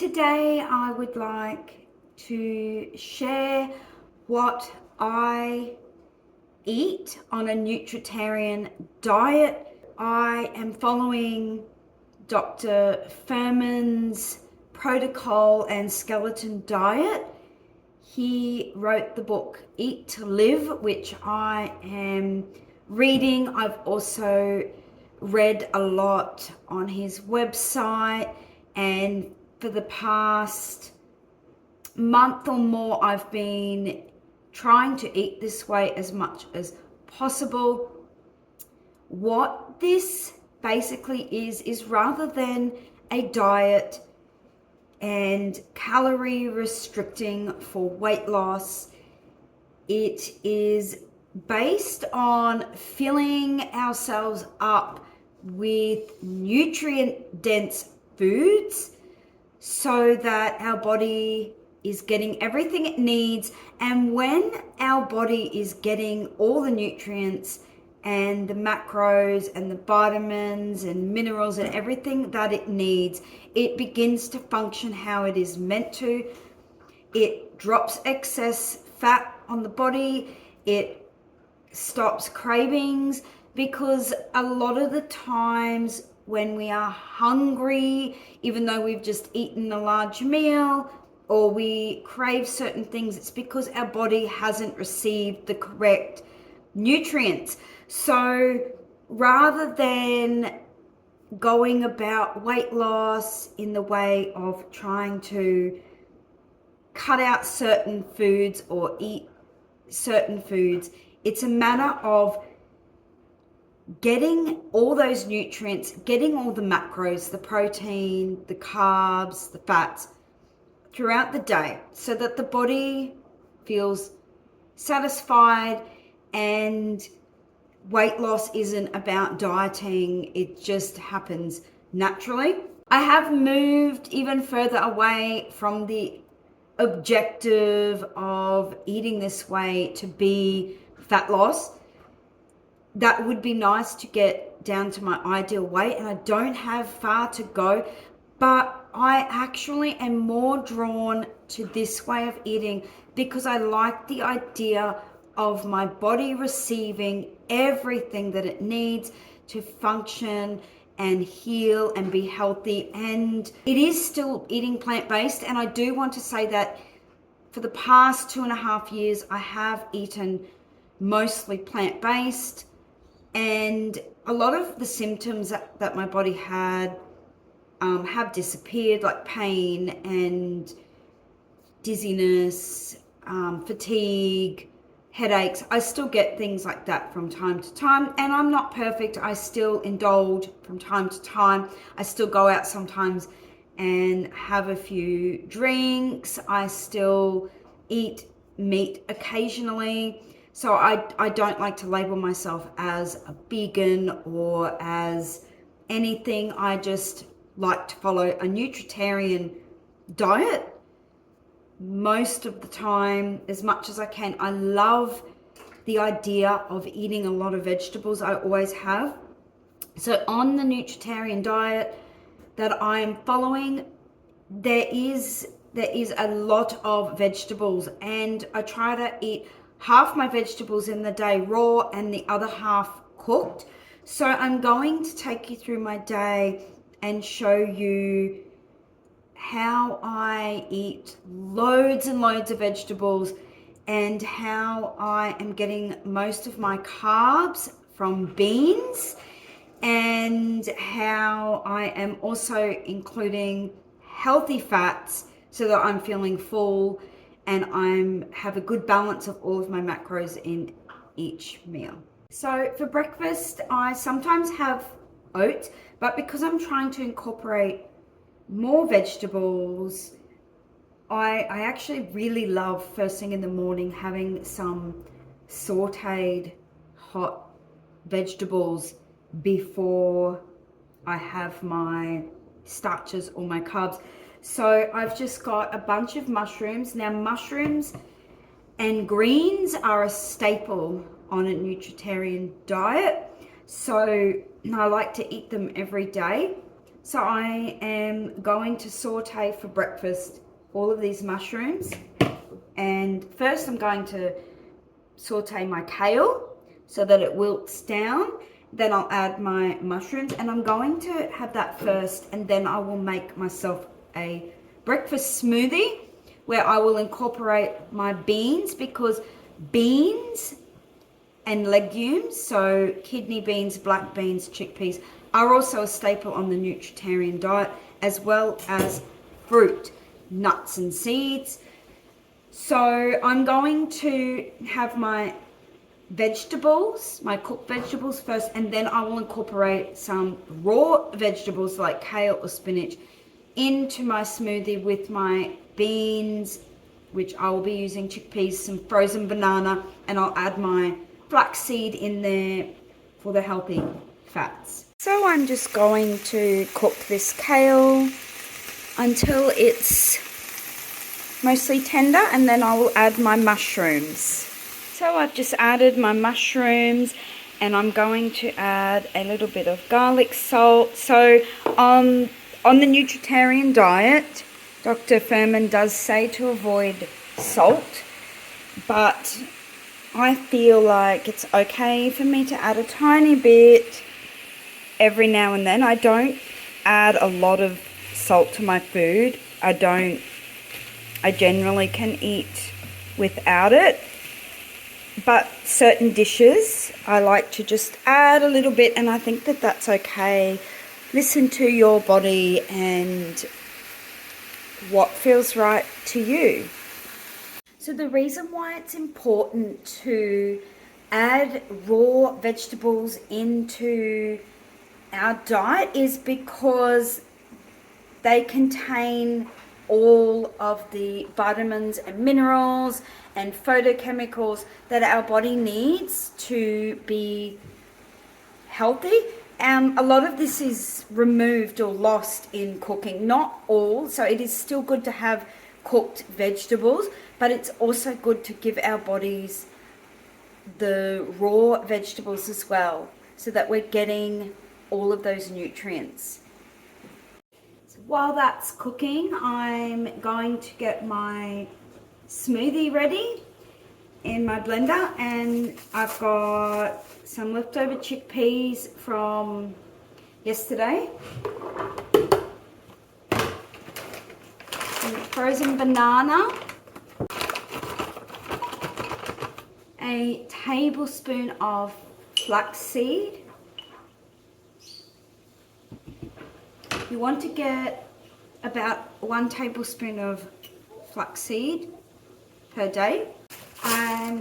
Today I would like to share what I eat on a Nutritarian diet. I am following Dr. Fuhrman's protocol and skeleton diet. He wrote the book Eat to Live, which I am reading. I've also read a lot on his website, and for the past month or more, I've been trying to eat this way as much as possible. What this basically is rather than a diet and calorie restricting for weight loss, it is based on filling ourselves up with nutrient dense foods so that our body is getting everything it needs. And when our body is getting all the nutrients and the macros and the vitamins and minerals and everything that it needs, it begins to function how it is meant to. It drops excess fat on the body. It stops cravings, because a lot of the times when we are hungry, even though we've just eaten a large meal, or we crave certain things, it's because our body hasn't received the correct nutrients. So rather than going about weight loss in the way of trying to cut out certain foods or eat certain foods, it's a matter of getting all those nutrients, getting all the macros, the protein, the carbs, the fats throughout the day, so that the body feels satisfied. And weight loss isn't about dieting, it just happens naturally. I have moved even further away from the objective of eating this way to be fat loss. That would be nice to get down to my ideal weight, and I don't have far to go, but I actually am more drawn to this way of eating because I like the idea of my body receiving everything that it needs to function and heal and be healthy. And it is still eating plant-based, and I do want to say that for the past 2.5 years I have eaten mostly plant-based, and a lot of the symptoms that my body had have disappeared, like pain and dizziness, fatigue, headaches. I still get things like that from time to time, and I'm not perfect. I still indulge from time to time. I still go out sometimes and have a few drinks. I still eat meat occasionally. So I don't like to label myself as a vegan or as anything. I just like to follow a Nutritarian diet most of the time, as much as I can. I love the idea of eating a lot of vegetables. I always have. So on the Nutritarian diet that I am following, there is a lot of vegetables, and I try to eat half my vegetables in the day raw and the other half cooked. So I'm going to take you through my day and show you how I eat loads and loads of vegetables, and how I am getting most of my carbs from beans, and how I am also including healthy fats so that I'm feeling full and have a good balance of all of my macros in each meal. So for breakfast, I sometimes have oats, but because I'm trying to incorporate more vegetables, I actually really love first thing in the morning having some sauteed hot vegetables before I have my starches or my carbs. So I've just got a bunch of mushrooms. Now, mushrooms and greens are a staple on a Nutritarian diet, so I like to eat them every day. So I am going to saute for breakfast all of these mushrooms. And first I'm going to saute my kale so that it wilts down. Then I'll add my mushrooms, and I'm going to have that first, and then I will make myself a breakfast smoothie where I will incorporate my beans, because beans and legumes, so kidney beans, black beans, chickpeas, are also a staple on the Nutritarian diet, as well as fruit, nuts and seeds. So I'm going to have my vegetables, my cooked vegetables first, and then I will incorporate some raw vegetables like kale or spinach into my smoothie with my beans, which I will be using chickpeas, some frozen banana, and I'll add my flaxseed in there for the healthy fats. So I'm just going to cook this kale until it's mostly tender, and then I will add my mushrooms. So I've just added my mushrooms, and I'm going to add a little bit of garlic salt. So on the Nutritarian diet, Dr. Fuhrman does say to avoid salt, but I feel like it's okay for me to add a tiny bit every now and then. I don't add a lot of salt to my food. I generally can eat without it. But certain dishes, I like to just add a little bit, and I think that that's okay. Listen to your body and what feels right to you. So the reason why it's important to add raw vegetables into our diet is because they contain all of the vitamins and minerals and phytochemicals that our body needs to be healthy. A lot of this is removed or lost in cooking, not all, so it is still good to have cooked vegetables, but it's also good to give our bodies the raw vegetables as well, so that we're getting all of those nutrients. While that's cooking, I'm going to get my smoothie ready in my blender, and I've got some leftover chickpeas from yesterday, some frozen banana, a tablespoon of flaxseed. You want to get about 1 tablespoon of flaxseed per day. I'm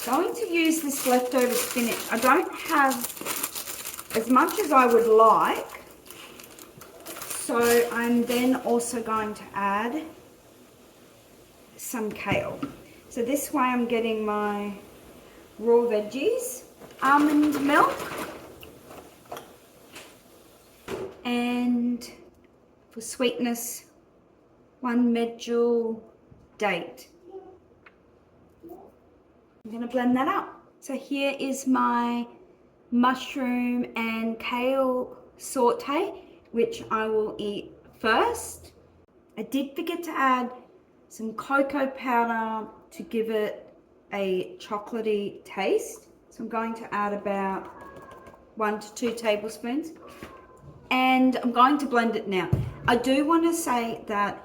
going to use this leftover spinach. I don't have as much as I would like, so I'm then also going to add some kale. So this way I'm getting my raw veggies, almond milk, and for sweetness, 𝘥𝘪𝘵𝘚 date. I'm going to blend that up. So here is my mushroom and kale saute, which I will eat first. I did forget to add some cocoa powder to give it a chocolatey taste. So I'm going to add about 1 to 2 tablespoons. And I'm going to blend it now. I do want to say that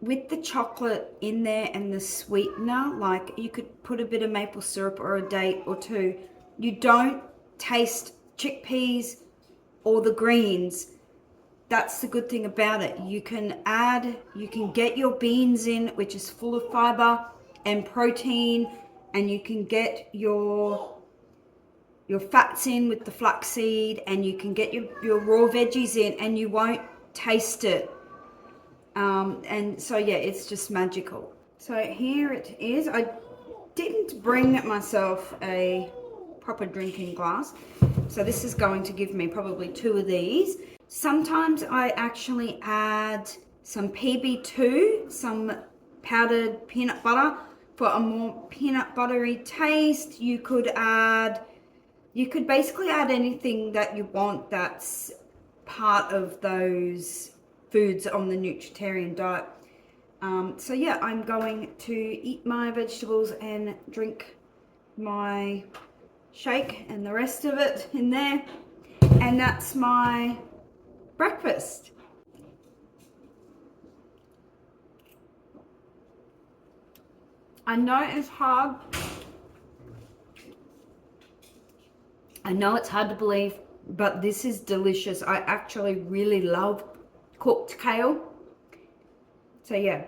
with the chocolate in there and the sweetener, like you could put a bit of maple syrup or a date or two, you don't taste chickpeas or the greens. That's the good thing about it. You can get your beans in, which is full of fiber and protein, and you can get your fats in with the flaxseed, and you can get your raw veggies in, and you won't taste it. And so yeah, it's just magical. So here it is. I didn't bring myself a proper drinking glass, so this is going to give me probably 2 of these. Sometimes I actually add some PB2, some powdered peanut butter for a more peanut buttery taste. You could basically add anything that you want that's part of those foods on the Nutritarian diet. So yeah, I'm going to eat my vegetables and drink my shake and the rest of it in there, and that's my breakfast. I know it's hard. I know it's hard to believe, but this is delicious. I actually really love cooked kale. So yeah.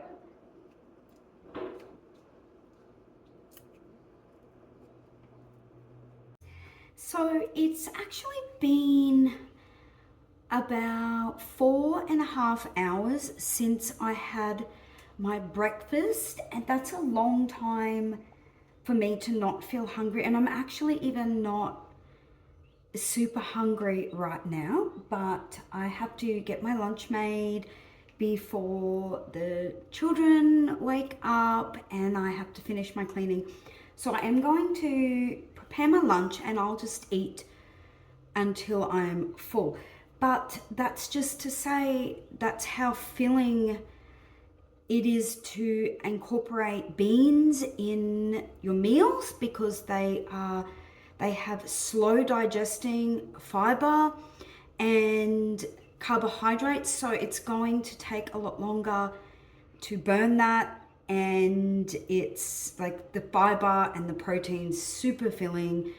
So it's actually been about 4.5 hours since I had my breakfast, and that's a long time for me to not feel hungry, and I'm actually even not super hungry right now, but I have to get my lunch made before the children wake up, and I have to finish my cleaning. So I am going to prepare my lunch and I'll just eat until I'm full. But that's just to say that's how filling it is to incorporate beans in your meals, because they have slow digesting fiber and carbohydrates, so it's going to take a lot longer to burn that, and it's like the fiber and the protein's super filling,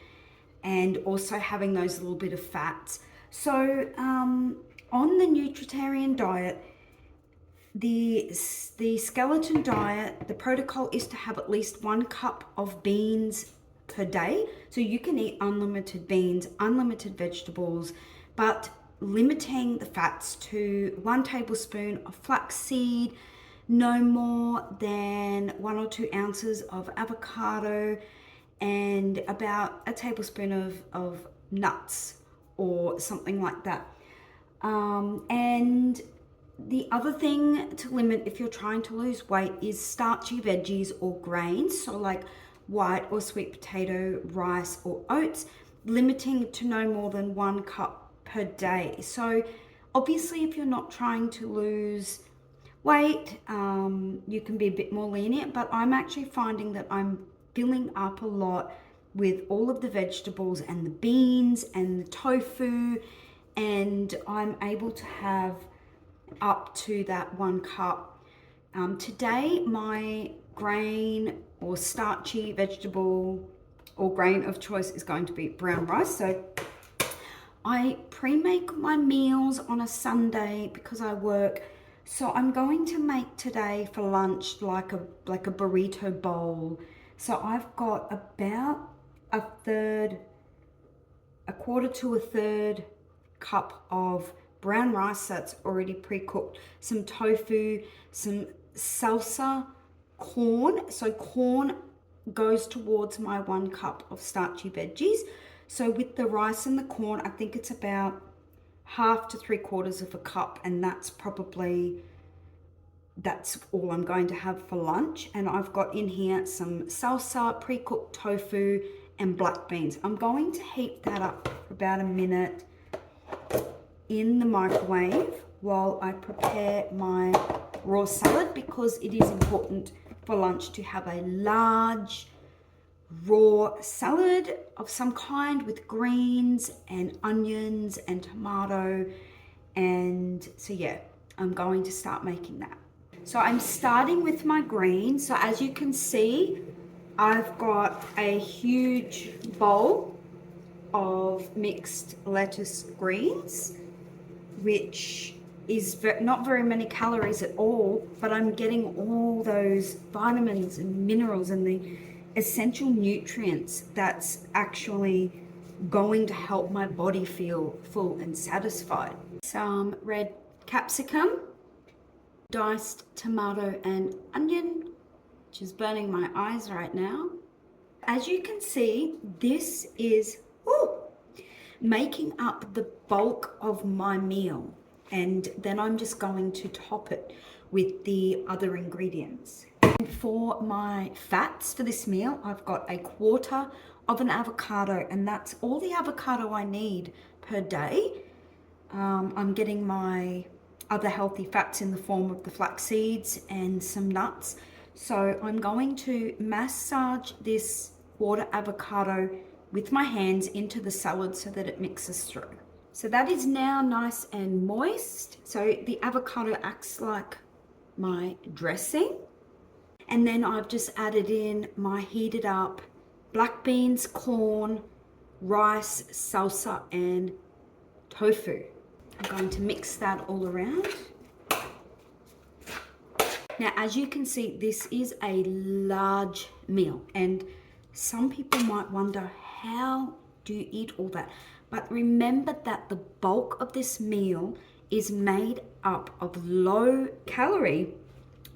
and also having those little bit of fats. So on the Nutritarian diet, the skeleton diet, the protocol is to have at least 1 cup of beans per day. So you can eat unlimited beans, unlimited vegetables, but limiting the fats to 1 tablespoon of flaxseed, no more than 1 or 2 ounces of avocado, and about a tablespoon of nuts or something like that. And the other thing to limit if you're trying to lose weight is starchy veggies or grains, so like white or sweet potato, rice or oats, limiting to no more than 1 cup per day. So obviously if you're not trying to lose weight, you can be a bit more lenient, but I'm actually finding that I'm filling up a lot with all of the vegetables and the beans and the tofu, and I'm able to have up to that 1 cup. Today my grain or starchy vegetable or grain of choice is going to be brown rice. So I pre-make my meals on a Sunday because I work. So I'm going to make today for lunch like a burrito bowl. So I've got about a quarter to a third cup of brown rice that's already pre-cooked, some tofu, some salsa, corn. So corn goes towards my 1 cup of starchy veggies. So with the rice and the corn, I think it's about 1/2 to 3/4 of a cup, and that's all I'm going to have for lunch. And I've got in here some salsa, pre-cooked tofu, and black beans. I'm going to heat that up for about a minute in the microwave while I prepare my raw salad, because it is important for lunch to have a large raw salad of some kind with greens and onions and tomato. And so yeah, I'm going to start making that. So I'm starting with my greens. So as you can see, I've got a huge bowl of mixed lettuce greens, which is not very many calories at all, but I'm getting all those vitamins and minerals and the essential nutrients that's actually going to help my body feel full and satisfied. Some red capsicum, diced tomato and onion, which is burning my eyes right now. As you can see, this is making up the bulk of my meal, and then I'm just going to top it with the other ingredients. And for my fats for this meal, I've got a 1/4 of an avocado, and that's all the avocado I need per day. I'm getting my other healthy fats in the form of the flax seeds and some nuts. So I'm going to massage this quarter avocado with my hands into the salad so that it mixes through. So that is now nice and moist. So the avocado acts like my dressing. And then I've just added in my heated up black beans, corn, rice, salsa, and tofu. I'm going to mix that all around. Now, as you can see, this is a large meal, and some people might wonder, how do you eat all that? But remember that the bulk of this meal is made up of low calorie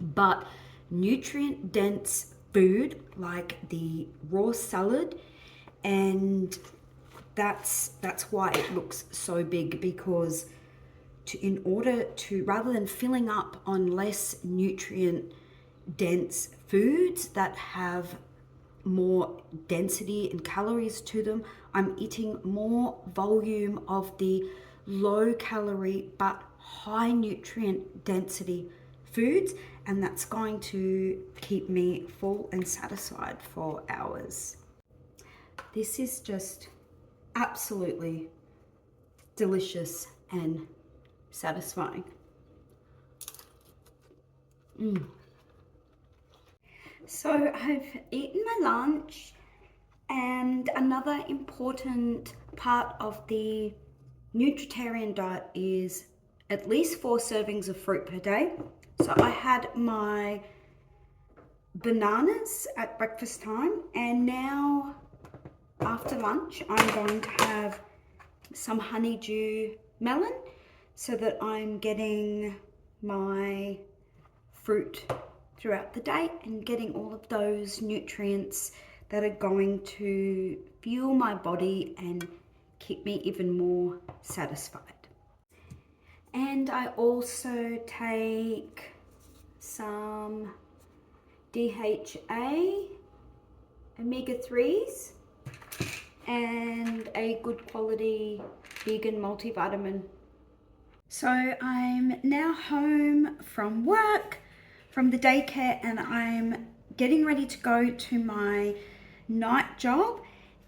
but nutrient dense food like the raw salad, and that's why it looks so big, because in order to, rather than filling up on less nutrient dense foods that have more density and calories to them, I'm eating more volume of the low calorie but high nutrient density foods, and that's going to keep me full and satisfied for hours. This is just absolutely delicious and satisfying. So I've eaten my lunch, and another important part of the Nutritarian diet is at least 4 servings of fruit per day. So I had my bananas at breakfast time, and now after lunch I'm going to have some honeydew melon so that I'm getting my fruit throughout the day and getting all of those nutrients that are going to fuel my body and keep me even more satisfied. And I also take some DHA, omega-3s, and a good quality vegan multivitamin. So I'm now home from work, from the daycare, and I'm getting ready to go to my night job.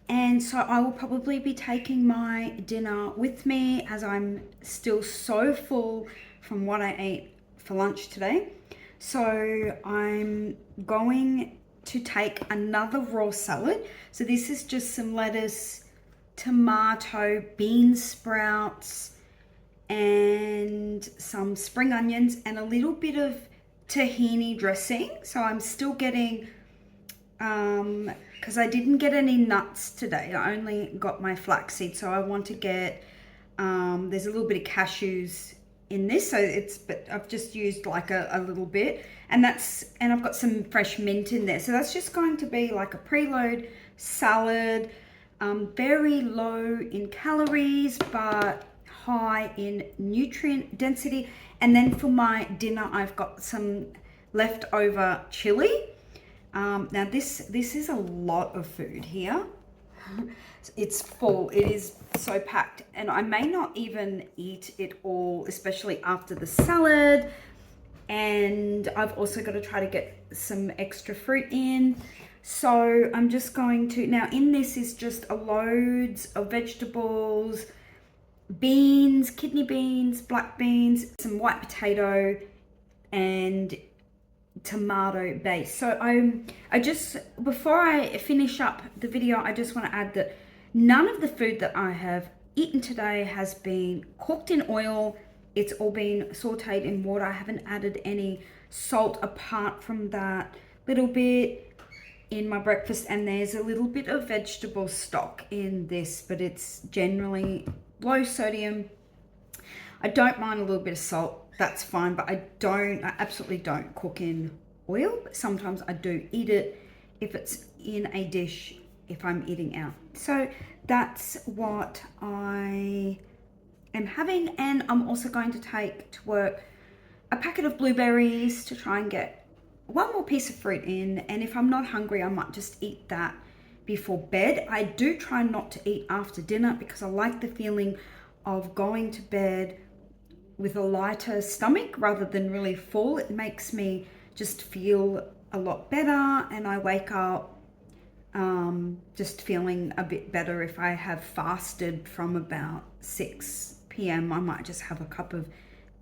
And so I will probably be taking my dinner with me, as I'm still so full from what I ate for lunch today. So I'm going to take another raw salad. So this is just some lettuce, tomato, bean sprouts, and some spring onions, and a little bit of tahini dressing. So I'm still getting, because I didn't get any nuts today, I only got my flaxseed, so I want to get, there's a little bit of cashews in this, so but I've just used like a little bit, and I've got some fresh mint in there. So that's just going to be like a preload salad, very low in calories but high in nutrient density. And then for my dinner, I've got some leftover chili. Now this is a lot of food here. It's full, it is so packed, and I may not even eat it all, especially after the salad. And I've also got to try to get some extra fruit in. So I'm just going to, now in this is just loads of vegetables, beans, kidney beans, black beans, some white potato, and tomato base. So I just, before I finish up the video, I just want to add that none of the food that I have eaten today has been cooked in oil. It's all been sauteed in water. I haven't added any salt apart from that little bit in my breakfast, and there's a little bit of vegetable stock in this, but it's generally low sodium. I don't mind a little bit of salt, that's fine, but I absolutely don't cook in oil. But sometimes I do eat it if it's in a dish, if I'm eating out. So that's what I am having. And I'm also going to take to work a packet of blueberries to try and get one more piece of fruit in. And if I'm not hungry, I might just eat that before bed. I do try not to eat after dinner because I like the feeling of going to bed with a lighter stomach rather than really full. It makes me just feel a lot better, and I wake up just feeling a bit better. If I have fasted from about 6 p.m, I might just have a cup of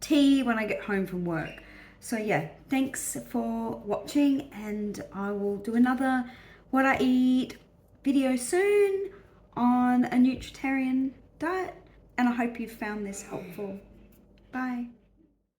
tea when I get home from work. So yeah, thanks for watching, and I will do another what I eat video soon on a Nutritarian diet, and I hope you found this helpful. Bye.